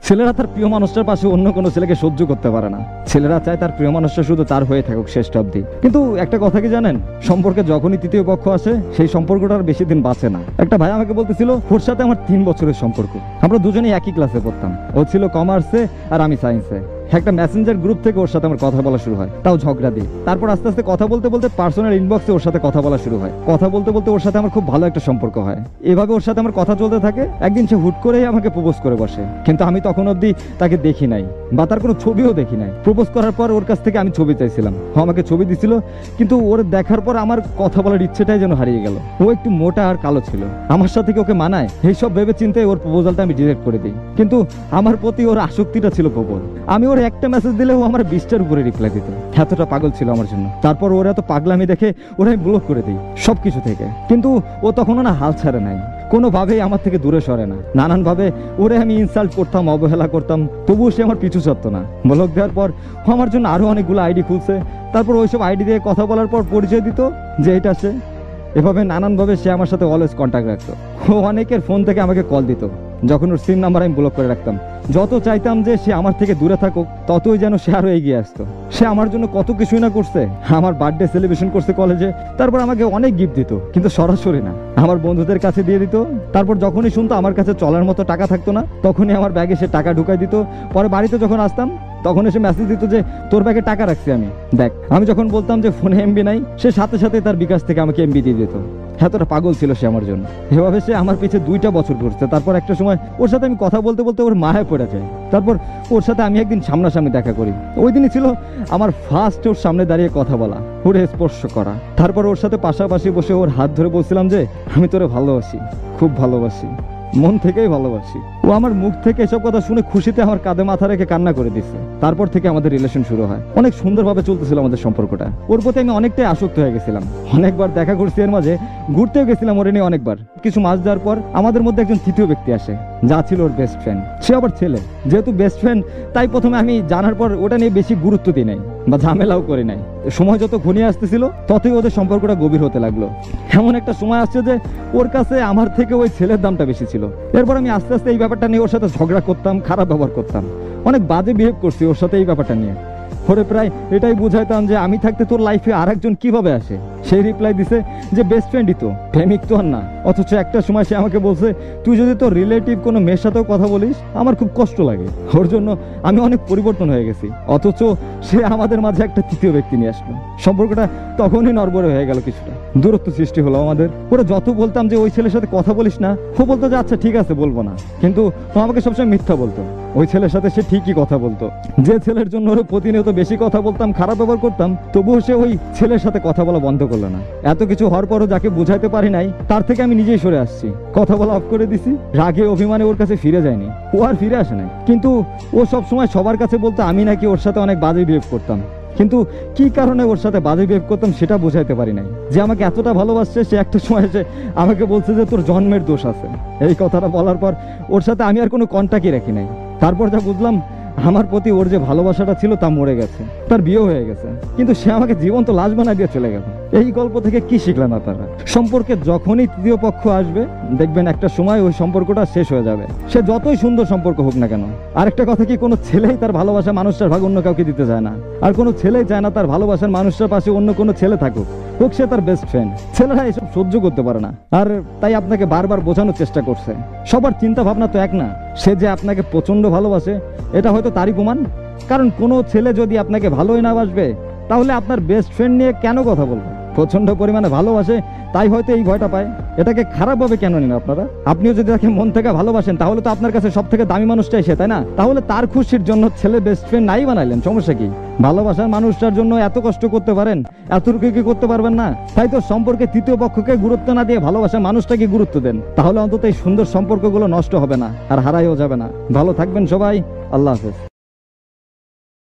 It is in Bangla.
ছেলেরা তার প্রিয় মানুষটার পাশে অন্য কোনো ছেলেকে সহ্য করতে পারে না। ছেলেরা চায় তার প্রিয় মানুষটা শুধু তার হয়ে থাকুক শেষ অবধি। কিন্তু একটা কথা কি জানেন, সম্পর্কে যখনই তৃতীয় পক্ষ আসে সেই সম্পর্কটা আর বেশি দিন বাঁচে না। একটা ভাই আমাকে বলতেছিল ওর সাথে আমার 3 বছরের সম্পর্ক, আমরা দুজনেই একই ক্লাসে পড়তাম। ও ছিল কমার্সে আর আমি সায়েন্সে। একটা মেসেঞ্জার গ্রুপ থেকে ওর সাথে আমার কথা বলা শুরু হয়, তাও ঝগড়া দিয়ে। তারপর আস্তে আস্তে কথা বলতে বলতে পার্সোনাল ইনবক্সে ওর সাথে কথা বলা শুরু হয়। কথা বলতে বলতে ওর সাথে আমার খুব ভালো একটা সম্পর্ক হয়। এভাবে ওর সাথে আমার কথা চলতে থাকে। একদিন সে হুট করেই আমাকে প্রপোজ করে বসে, কিন্তু আমি তখন অবধি তাকে দেখি নাই বা তার কোনো ছবিও দেখি নাই। প্রপোজ করার পর ওর কাছ থেকে আমি ছবি চাইছিলাম, ও আমাকে ছবি দিছিল, কিন্তু ওর দেখার পর আমার কথা বলার ইচ্ছেটাই যেন হারিয়ে গেল। ও একটু মোটা আর কালো ছিল, আমার সাথে কি ওকে মানায় এইসব ভেবে চিন্তায় ওর প্রপোজালটা আমি ডিলেট করে দিই। কিন্তু আমার প্রতি ওর আসক্তিটা ছিল প্রবল। আমি ওর একটা মেসেজ দিলে ও আমার 20টার উপরে রিপ্লাই দিত, এতটা পাগল ছিল আমার জন্য। তারপর ওরা তো পাগলামি দেখে ওরাই ব্লক করে দিই সবকিছু থেকে। কিন্তু ও তখনও না হাল ছাড়ে নাই, কোনোভাবেই আমার থেকে দূরে সরে না। নানানভাবে ওরে আমি ইনসাল্ট করতাম, অবহেলা করতাম, তবুও সে আমার পিছু ছাড়তো না। ব্লক দেওয়ার পর ও আমার জন্য আরো অনেকগুলো আইডি খুলছে। তারপর ওইসব আইডি দিয়ে কথা বলার পর পরিচয় দিত যে এটা সে। এভাবে নানানভাবে সে আমার সাথে অলওয়েজ কন্ট্যাক্ট রাখতো। ও অনেকের ফোন থেকে আমাকে কল দিত, যখন ওর সিম নাম্বার আমি ব্লক করে রাখতাম। যত চাইতাম যে সে আমার থেকে দূরে থাকুক, ততই যেন সে আরো এগিয়ে আসতো। সে আমার জন্য কত কিছুই না করছে। আমার বার্থডে সেলিব্রেশন করছে কলেজে, তারপর আমাকে অনেক গিফট দিত, কিন্তু সরাসরি না, আমার বন্ধুদের কাছে দিয়ে দিত। তারপর যখনই শুনতো আমার কাছে চলার মতো টাকা থাকতো না, তখনই আমার ব্যাগে সে টাকা ঢুকাই দিত। পরে বাড়িতে যখন আসতাম তখন এসে মেসেজ দিত যে তোর ব্যাগে টাকা রাখছি আমি, দেখ। আমি যখন বলতাম যে ফোনে এমবি নাই, সে সাথে সাথে তার বিকাশ থেকে আমাকে এমবি দিয়ে দিত। এতটা পাগল ছিল সে আমার জন্য। এভাবে সে আমার পিছে 2টা বছর ঘুরছে। তারপর একটা সময় ওর সাথে আমি কথা বলতে বলতে ওর মায়ে পড়ে যায়। তারপর ওর সাথে আমি একদিন সামনাসামনি দেখা করি। ওই দিনই ছিল আমার ফার্স্ট ওর সামনে দাঁড়িয়ে কথা বলা, ওরে স্পর্শ করা। তারপর ওর সাথে পাশাপাশি বসে ওর হাত ধরে বলছিলাম যে আমি তোরে ভালোবাসি, খুব ভালোবাসি, মন থেকেই ভালোবাসি। ও আমার মুখ থেকে এসব কথা শুনে খুশিতে আমার কাঁধে মাথা রেখে কান্না করে দিচ্ছে। তারপর থেকে আমাদের রিলেশন শুরু হয়। অনেক সুন্দরভাবে চলতেছিল আমাদের সম্পর্কটা। ওর প্রতি আমি অনেকটাই আসক্ত হয়ে গেছিলাম। অনেকবার দেখা করছি, এর মাঝে ঘুরতেও গেছিলাম ওরে নিয়ে অনেকবার। কিছু মাস যাওয়ার পর আমাদের মধ্যে একজন তৃতীয় ব্যক্তি আসে, যা ছিল ওর বেস্ট ফ্রেন্ড। সে আবার ছেলে, যেহেতু বেস্ট ফ্রেন্ড, তাই প্রথমে আমি জানার পর ওটা নিয়ে বেশি গুরুত্ব দিই নাই বা ঝামেলাও করি নাই। সময় যত ঘনিয়ে আসতেছিল ততই ওদের সম্পর্কটা গভীর হতে লাগলো। এমন একটা সময় আসছে যে ওর কাছে আমার থেকে ওই ছেলের দামটা বেশি ছিল। এরপর আমি আস্তে আস্তে এই ব্যাপারটা নিয়ে ওর সাথে ঝগড়া করতাম, খারাপ ব্যবহার করতাম, অনেক বাজে বিহেভ করছি ওর সাথে এই ব্যাপারটা নিয়ে। ওরে প্রায় এটাই বুঝাইতাম যে আমি থাকতে তোর লাইফে আর একজন কিভাবে আসে। সেই রিপ্লাই দিছে যে বেস্ট ফ্রেন্ডই তো, প্রেমিক তো আর না। অথচ একটা সময় সে আমাকে বলছে তুই যদি তোর রিলেটিভ কোনো মেয়ের সাথেও কথা বলিস আমার খুব কষ্ট লাগে। ওর জন্য আমি অনেক পরিবর্তন হয়ে গেছি, অথচ সে আমাদের মাঝে একটা তৃতীয় ব্যক্তি নিয়ে আসলো। সম্পর্কটা তখনই নড়বড়ে হয়ে গেল, কিছুটা দূরত্ব সৃষ্টি হলো আমাদের। ওরা যত বলতাম যে ওই ছেলের সাথে কথা বলিস না, ও বলতো যে আচ্ছা ঠিক আছে বলবো না, কিন্তু ও আমাকে সবসময় মিথ্যা বলতো। ওই ছেলের সাথে সে ঠিকই কথা বলতো। যে ছেলের জন্য ওরা প্রতিনিয়ত বেশি কথা বলতাম, খারাপ ব্যবহার করতাম, তবুও সে ওই ছেলের সাথে কথা বলা বন্ধ করলো না। এত কিছু হওয়ার পরও যাকে বুঝাইতে পারি নাই, তার থেকে আমি নিজেই সরে আসছি, কথা বলা অফ করে দিছি। রাগে অভিমানে ওর কাছে ফিরে যায়নি, ও আর ফিরে আসে নাই। কিন্তু ও সব সময় সবার কাছে বলতো আমি নাকি ওর সাথে অনেক বাজে বিহেভ করতাম। কিন্তু কি কারণে ওর সাথে বাজে বিহেভ করতাম সেটা বোঝাইতে পারি নাই। যে আমাকে এতটা ভালোবাসছে, সে একটা সময় এসে আমাকে বলছে যে তোর জন্মের দোষ আছে। এই কথাটা বলার পর ওর সাথে আমি আর কোনো কন্ট্যাক্টই রাখি নাই। তারপর যা বুঝলাম আমার প্রতি ওর যে ভালোবাসাটা ছিল তা মরে গেছে, তার বিয়ে হয়ে গেছে, কিন্তু সে আমাকে জীবন্ত লাশ বানায় দিয়ে চলে গেল। এই গল্প থেকে কি শিখলেন আপনারা? সম্পর্কে যখনই তৃতীয় পক্ষ আসবে দেখবেন একটা সময় ওই সম্পর্কটা শেষ হয়ে যাবে, সে যতই সুন্দর সম্পর্ক হোক না কেন। আরেকটা কথা কি, কোনো ছেলেই তার ভালোবাসা মানুষটার ভাগ অন্য কাউকে দিতে চায় না, আর কোনো ছেলেই চায় না তার ভালোবাসার মানুষটার পাশে অন্য কোনো ছেলে থাকুক, হোক সে তার বেস্ট ফ্রেন্ড। ছেলেরা এসব সহ্য করতে পারে না, আর তাই আপনাকে বারবার বোঝানোর চেষ্টা করছে। সবার চিন্তা ভাবনা তো এক না। সে যে আপনাকে প্রচন্ড ভালোবাসে এটা হয়তো তারই প্রমাণ। কারণ কোনো ছেলে যদি আপনাকে ভালোই না বাসবে, তাহলে আপনার বেস্ট ফ্রেন্ড নিয়ে কেন কথা বলবে? প্রচন্ড পরিমাণে ভালোবাসে তাই হয়তো এই ভয়টা পায়। এটাকে খারাপভাবে কেন নিন আপনারা? আপনিও যদি তাকে মন থেকে ভালোবাসেন, তাহলে তো আপনার কাছে সব থেকে দামি মানুষটাই সে, তাই না? তাহলে তার খুশির জন্য ছেলে বেস্ট ফ্রেন্ড নাই বানাইলেন, সমস্যা কি? ভালোবাসার মানুষটার জন্য এত কষ্ট করতে পারেন, এতটুকু কি করতে পারবেন না? তাই তো সম্পর্কে তৃতীয় পক্ষকে গুরুত্ব না দিয়ে ভালোবাসার মানুষটাকে গুরুত্ব দেন, তাহলে অন্তত এই সুন্দর সম্পর্কগুলো নষ্ট হবে না আর হারাইও যাবে না। ভালো থাকবেন সবাই, আল্লাহ হাফেজ।